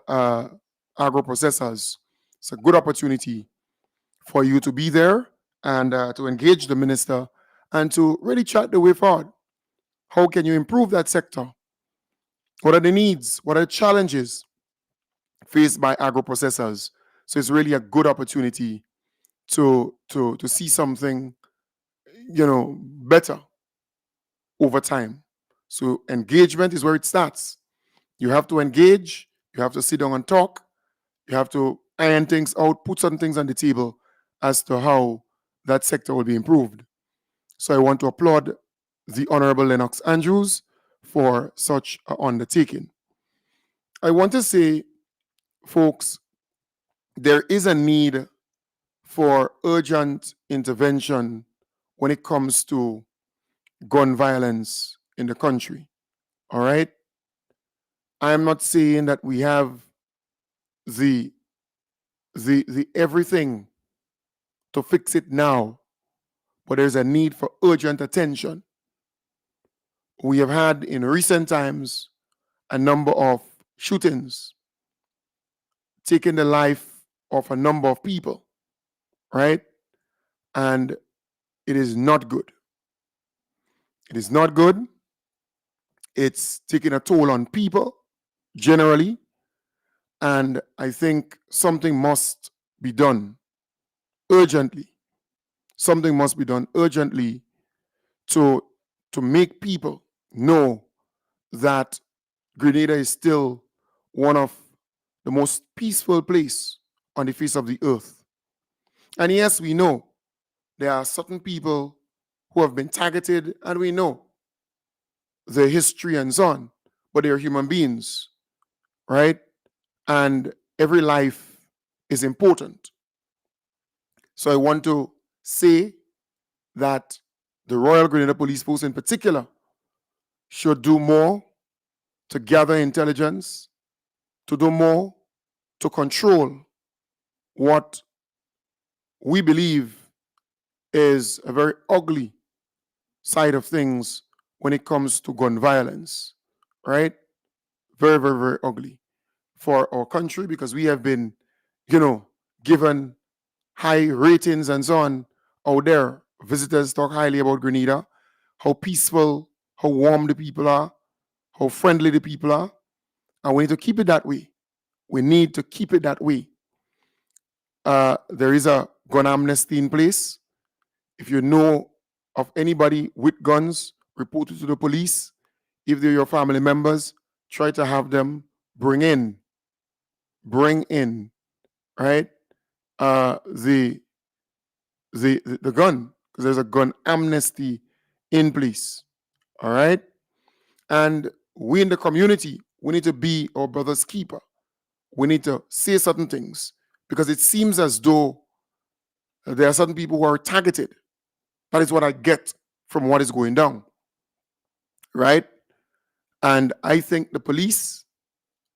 agro processors, it's a good opportunity for you to be there and to engage the minister and to really chat the way forward. How can you improve that sector? What are the needs? What are the challenges faced by agro processors? So it's really a good opportunity to see something, better over time. So engagement is where it starts. You have to engage, you have to sit down and talk, you have to iron things out, put some things on the table as to how that sector will be improved. So I want to applaud the Honorable Lennox Andrews for such an undertaking. I want to say, folks, there is a need for urgent intervention when it comes to gun violence in the country. All right? I am not saying that we have the everything to fix it now, but there's a need for urgent attention. We have had in recent times a number of shootings taking the life of a number of people, right? And it is not good. It is not good. It's taking a toll on people generally, and I think something must be done urgently. Something must be done urgently to make people know that Grenada is still one of the most peaceful place on the face of the earth. And yes, we know there are certain people who have been targeted, and we know their history and so on, but they are human beings, right? And every life is important. So I want to say that the Royal Grenada Police Force in particular should do more to gather intelligence, to do more to control what we believe is a very ugly side of things when it comes to gun violence, right? Very, very, very ugly for our country, because we have been, given high ratings and so on out there. Visitors talk highly about Grenada, how peaceful, how warm the people are, how friendly the people are. And we need to keep it that way. We need to keep it that way. There is a gun amnesty in place. If you know of anybody with guns, report it to the police. If they're your family members, try to have them bring in, right? The gun, because there's a gun amnesty in place. All right. And we in the community, we need to be our brother's keeper. We need to say certain things, because it seems as though there are certain people who are targeted. That is what I get from what is going down. Right. And I think the police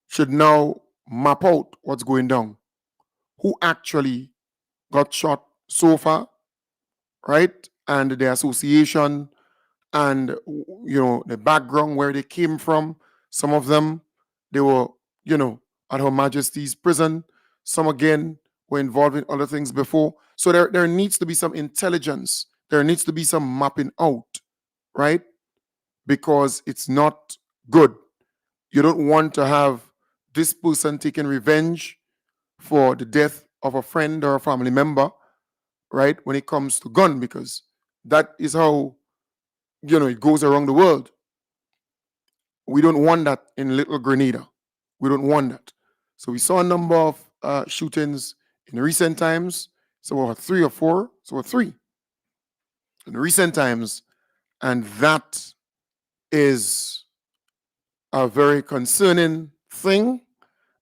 should now map out what's going down. Who actually got shot so far, right? And the association and, the background where they came from. Some of them, they were, at Her Majesty's prison. Some, again, were involved in other things before. So there needs to be some intelligence. There needs to be some mapping out, right? Because it's not good. You don't want to have this person taking revenge for the death of a friend or a family member, right? When it comes to gun, because that is how, it goes around the world. We don't want that in Little Grenada. We don't want that. So we saw a number of shootings in recent times. So about 3 or 4. So about 3 in recent times. And that is a very concerning thing.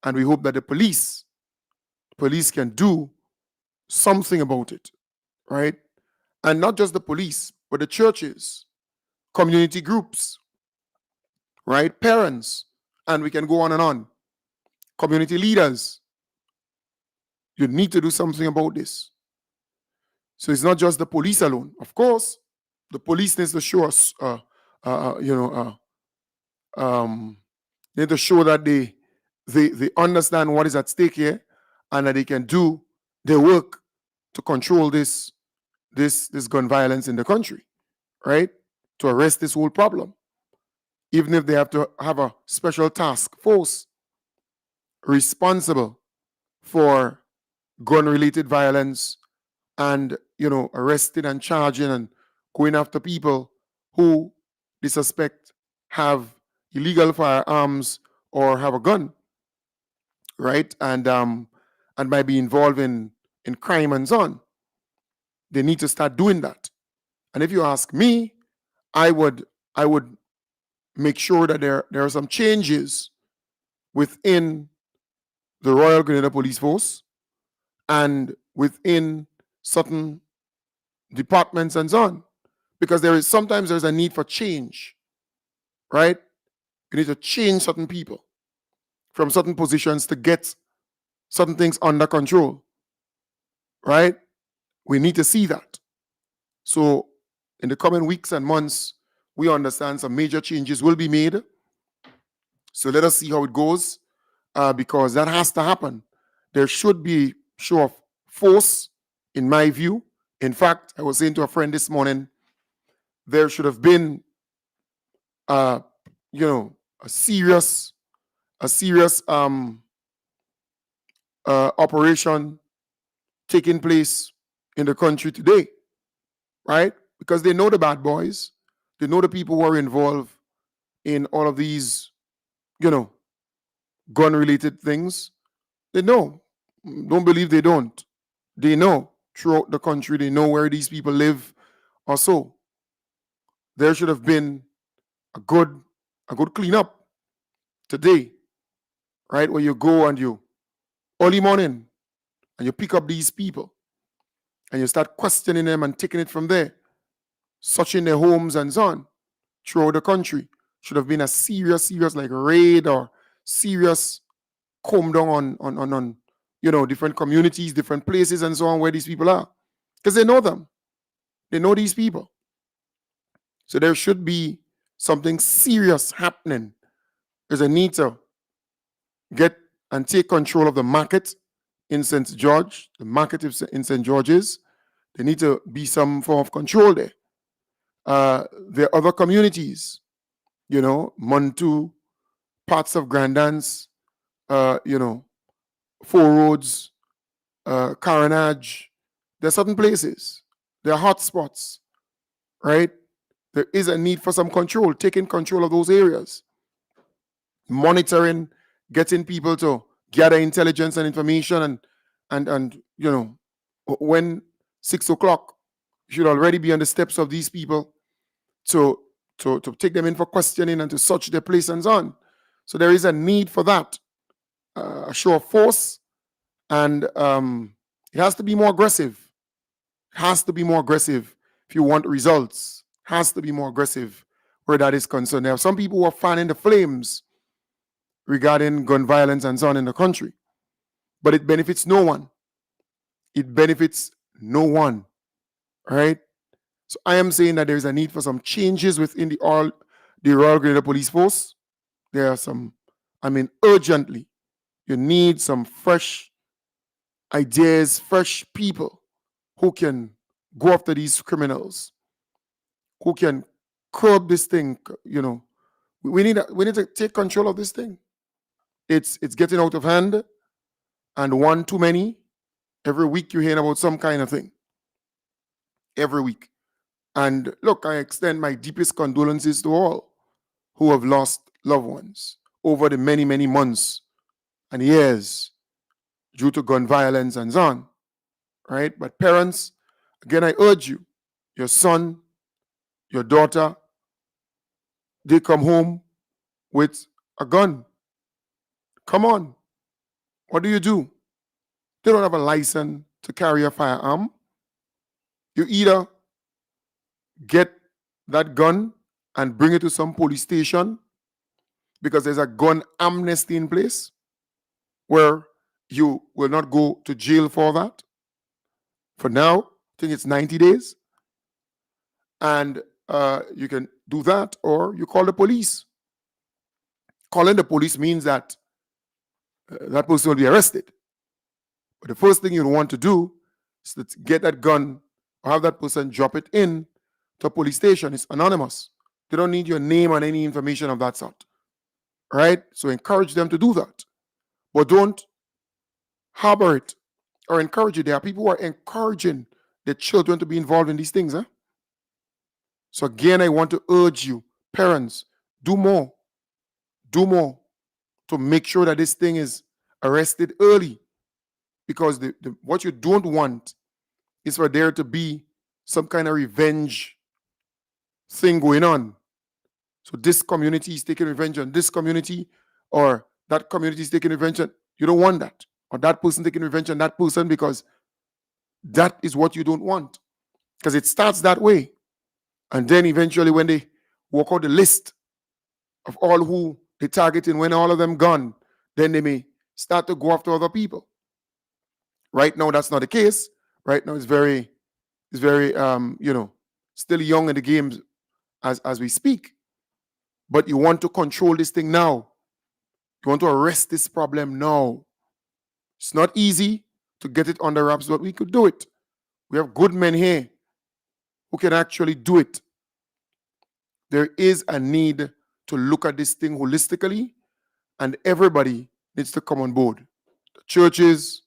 And we hope that the police can do something about it, right? And not just the police, but the churches, community groups, right? Parents, and we can go on and on. Community leaders. You need to do something about this. So it's not just the police alone. Of course, the police needs to show us, need to show that they understand what is at stake here, and that they can do their work to control this gun violence in the country, right? To arrest this whole problem. Even if they have to have a special task force responsible for gun-related violence and, arresting and charging and going after people who they suspect have illegal firearms or have a gun, right? And might be involved in crime and so on. They need to start doing that. And if you ask me, I would make sure that there are some changes within the Royal Grenada Police Force and within certain departments and so on. Because sometimes there's a need for change, right? You need to change certain people from certain positions to get certain things under control, right? We need to see that. So in the coming weeks and months, we understand some major changes will be made. So let us see how it goes, because that has to happen. There should be show of force, in my view. In fact, I was saying to a friend this morning, there should have been a serious operation taking place in the country today, right? Because they know the bad boys, they know the people who are involved in all of these, gun-related things. They know. Don't believe they don't. They know throughout the country. They know where these people live or so. There should have been a good cleanup today, right? Where you go and you early morning and you pick up these people and you start questioning them and taking it from there, searching their homes and so on throughout the country. Should have been a serious like raid or serious comb down on different communities, different places and so on where these people are. Because they know them. They know these people. So there should be something serious happening. There's a need to get and take control of the market in St. George, the market in St. George's. There need to be some form of control there. There are other communities, Montu, parts of Grandance, Four Roads, Carenage. There are certain places. There are hot spots, right? There is a need for some control, taking control of those areas. Monitoring, getting people to gather intelligence and information and when 6 o'clock, you should already be on the steps of these people to take them in for questioning and to search their place and so on. So there is a need for that, a show of force, and it has to be more aggressive. It has to be more aggressive if you want results. It has to be more aggressive where that is concerned. There are some people who are fanning the flames regarding gun violence and so on in the country, but it benefits no one. It benefits no one, right? So I am saying that there is a need for some changes within the Royal Grenada Police Force. There are some, urgently, you need some fresh ideas, fresh people who can go after these criminals, who can curb this thing. We need to take control of this thing. It's getting out of hand, and one too many. Every week you're hearing about some kind of thing. Every week. And look, I extend my deepest condolences to all who have lost loved ones over the many, many months and years due to gun violence and so on, right? But parents, again, I urge you, your son, your daughter, they come home with a gun. Come on. What do? They don't have a license to carry a firearm. You either get that gun and bring it to some police station because there's a gun amnesty in place where you will not go to jail for that. For now, I think it's 90 days. And you can do that, or you call the police. Calling the police means that that person will be arrested. But the first thing you want to do is to get that gun or have that person drop it in to a police station. It's anonymous. They don't need your name and any information of that sort. Right? So encourage them to do that. But don't harbor it or encourage it. There are people who are encouraging their children to be involved in these things. So again, I want to urge you, parents, do more. Do more to make sure that this thing is arrested early. Because what you don't want is for there to be some kind of revenge thing going on. So this community is taking revenge on this community, or that community is taking revenge on, you don't want that. Or that person taking revenge on that person, because that is what you don't want. Because it starts that way. And then eventually when they walk out the list of all who they targeting, when all of them gone, then they may start to go after other people. Right now, that's not the case. Right now, it's very, still young in the game as we speak. But you want to control this thing now. You want to arrest this problem now. It's not easy to get it under wraps, but we could do it. We have good men here who can actually do it. There is a need to look at this thing holistically, and everybody needs to come on board. The churches,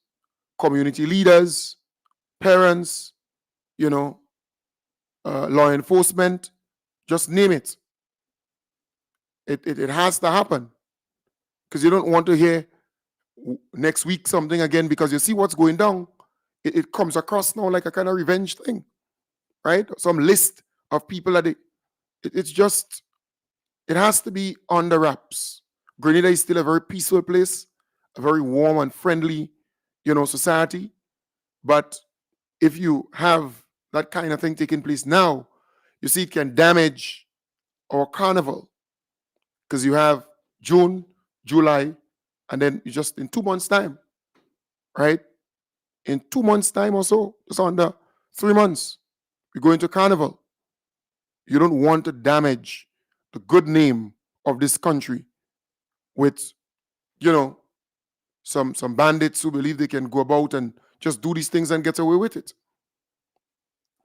community leaders, parents, law enforcement, just name it. It has to happen, because you don't want to hear next week something again, because you see what's going down. It comes across now like a kind of revenge thing, right? Some list of people that it has to be under wraps. Grenada is still a very peaceful place, a very warm and friendly, society. But if you have that kind of thing taking place now, you see it can damage our carnival, because you have June, July, and then you just in 2 months' time, right? In 2 months' time or so, just under 3 months, we go into carnival. You don't want to damage the good name of this country with, some bandits who believe they can go about and just do these things and get away with it.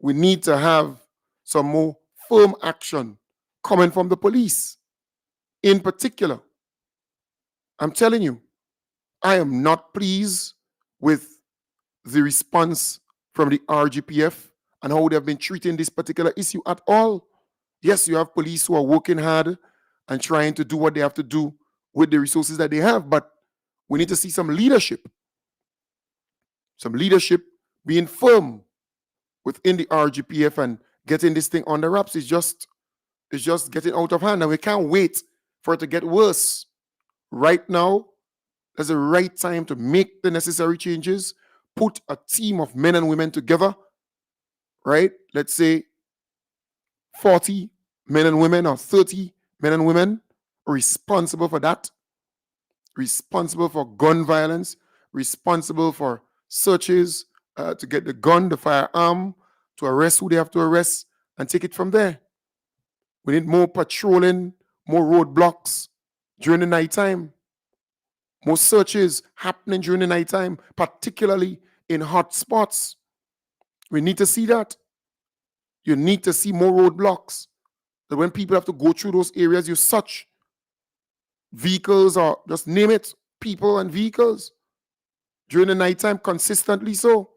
We need to have some more firm action coming from the police. In particular, I'm telling you, I am not pleased with the response from the RGPF and how they have been treating this particular issue at all. Yes, you have police who are working hard and trying to do what they have to do with the resources that they have, but we need to see some leadership. Some leadership being firm within the RGPF and getting this thing on the wraps is just getting out of hand, and we can't wait for it to get worse. Right now, there's the right time to make the necessary changes, put a team of men and women together, right? Let's say 40 men and women or 30 men and women responsible for that, responsible for gun violence, responsible for searches to get the gun, the firearm, to arrest who they have to arrest, and take it from there. We need more patrolling, more roadblocks during the nighttime, more searches happening during the nighttime, particularly in hot spots. We need to see that. You need to see more roadblocks. That when people have to go through those areas, you search vehicles, or just name it, people and vehicles during the nighttime consistently so.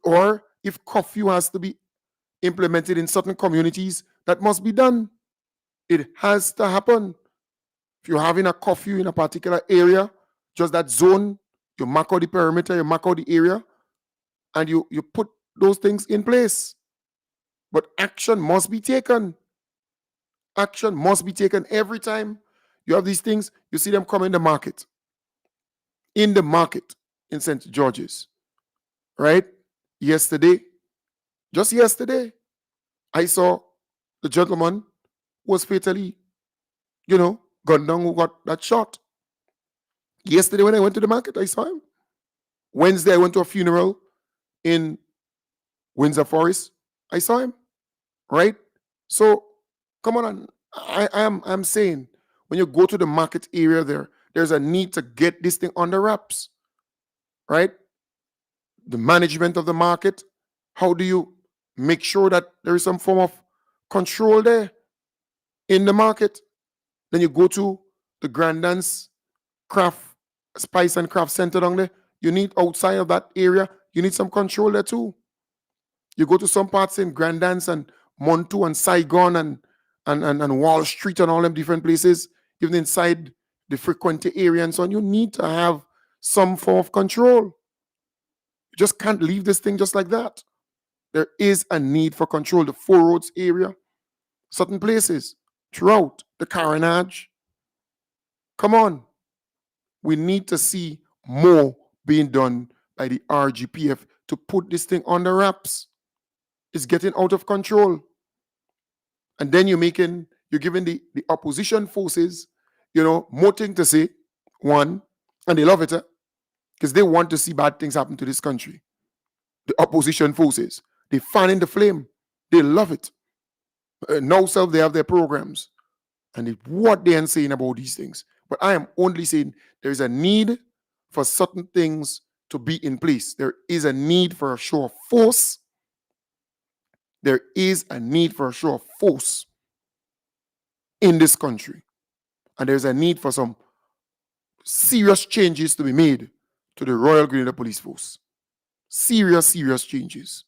Or if curfew has to be implemented in certain communities, that must be done. It has to happen. If you're having a curfew in a particular area, just that zone, you mark out the perimeter, you mark out the area, and you put those things in place. But action must be taken. Action must be taken every time you have these things. You see them come in the market. In the market in St. George's, right? Just yesterday, I saw the gentleman who was fatally, gunned down, who got that shot. Yesterday when I went to the market, I saw him. Wednesday, I went to a funeral in Windsor Forest. I saw him, right? So, come on. I'm saying, when you go to the market area there's a need to get this thing under wraps, right? The management of the market, how do you make sure that there is some form of control there in the market? Then you go to the Grandance Spice and Craft Center down there. You need, outside of that area, you need some control there too. You go to some parts in Grandance and Montu and Saigon and Wall Street and all them different places, even inside the frequented area and so on. You need to have some form of control. You just can't leave this thing just like that. There is a need for control. The Four Roads area, certain places throughout the Carenage. Come on. We need to see more being done by the RGPF to put this thing under wraps. It's getting out of control. And then you're giving the opposition forces, more things to say, one, and they love it, because they want to see bad things happen to this country. The opposition forces, they fan in the flame. They love it. Now they have their programs. And what they are saying about these things. But I am only saying there is a need for certain things to be in place. There is a need for a show of force. There is a need for a show of force in this country. And there's a need for some serious changes to be made to the Royal Grenada Police Force. Serious changes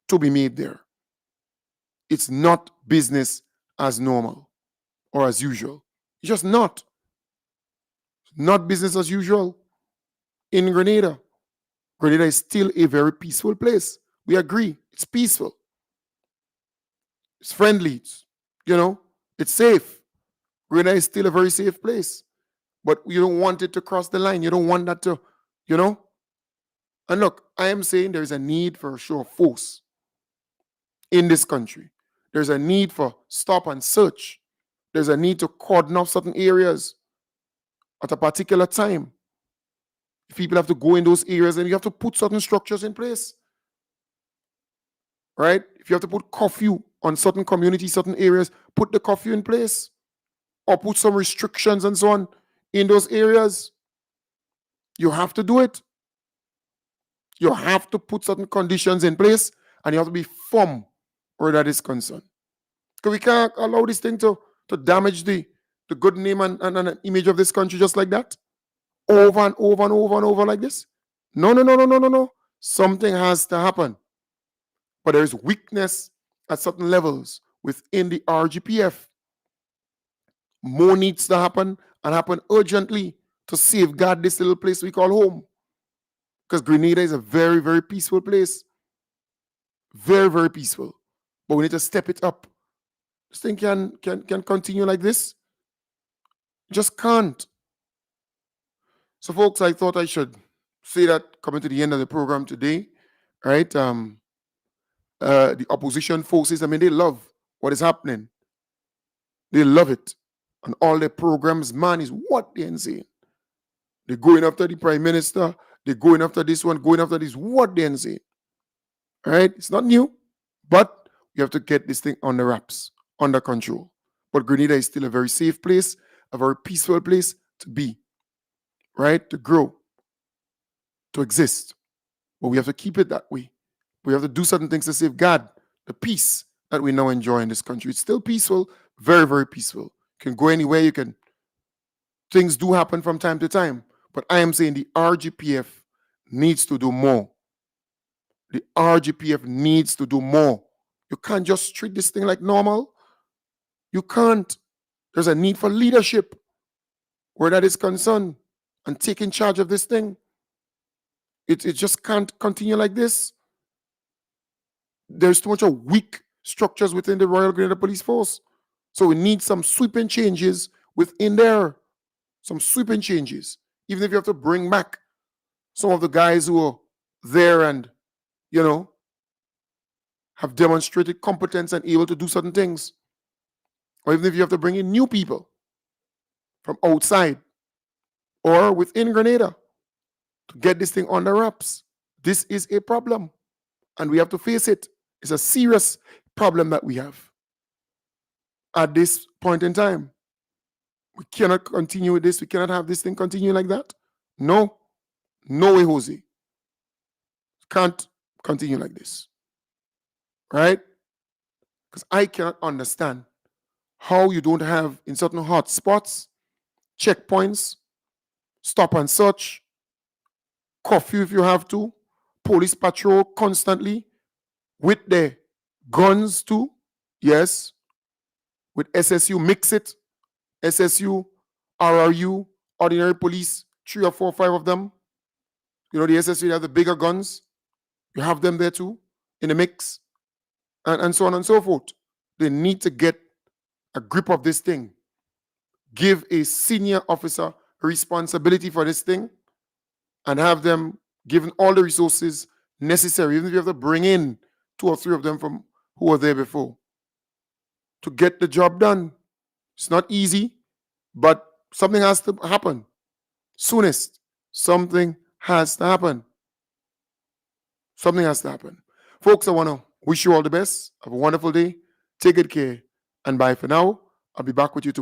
to be made there. It's not business as normal or as usual. It's just not. Not business as usual in Grenada. Grenada is still a very peaceful place. We agree. It's peaceful. It's friendly. It's safe. Grenada is still a very safe place. But you don't want it to cross the line. You don't want that to, And look, I am saying there is a need for a show of force in this country. There's a need for stop and search. There's a need to cordon off certain areas at a particular time. If people have to go in those areas, and you have to put certain structures in place. Right? If you have to put curfew on certain communities, certain areas, put the curfew in place. Or put some restrictions and so on in those areas. You have to do it. You have to put certain conditions in place, and you have to be firm where that is concerned. Because we can't allow this thing to damage the good name and image of this country just like that. Over and over and over and over like this. No. Something has to happen. But there is weakness at certain levels within the RGPF. More needs to happen, and happen urgently, to safeguard this little place we call home. Because Grenada is a very, very peaceful place. Very, very peaceful. But we need to step it up. This thing can continue like this. Just can't. So, folks, I thought I should say that coming to the end of the program today, right? The opposition forces, they love what is happening. They love it. And all their programs, man, is what they're saying. They're going after the Prime Minister. They're going after this one, going after this. What they're saying. All right? It's not new. But we have to get this thing on the wraps, under control. But Grenada is still a very safe place, a very peaceful place to be. Right? To grow. To exist. But we have to keep it that way. We have to do certain things to safeguard the peace that we now enjoy in this country. It's still peaceful, very, very peaceful. You can go anywhere, things do happen from time to time. But I am saying the RGPF needs to do more. The RGPF needs to do more. You can't just treat this thing like normal. You can't. There's a need for leadership where that is concerned and taking charge of this thing. It just can't continue like this. There's too much of weak structures within the Royal Grenada Police Force. So we need some sweeping changes within there. Some sweeping changes. Even if you have to bring back some of the guys who are there and, have demonstrated competence and able to do certain things. Or even if you have to bring in new people from outside or within Grenada to get this thing on the wraps. This is a problem. And we have to face it. It's a serious problem that we have. At this point in time, we cannot continue with this. We cannot have this thing continue like that. No way, Jose. Can't continue like this. Right? Because I cannot understand how you don't have, in certain hot spots, checkpoints, stop and search, curfew if you have to, police patrol constantly, with their guns too. Yes. With SSU, mix it. SSU, RRU, ordinary police, 3 or 4 or 5 of them. The SSU, they have the bigger guns. You have them there too, in the mix. And so on and so forth. They need to get a grip of this thing. Give a senior officer responsibility for this thing and have them given all the resources necessary, even if you have to bring in 2 or 3 of them from who were there before, to get the job done. It's not easy, but something has to happen. Soonest, something has to happen. Something has to happen. Folks, I want to wish you all the best. Have a wonderful day. Take good care. And bye for now. I'll be back with you tomorrow.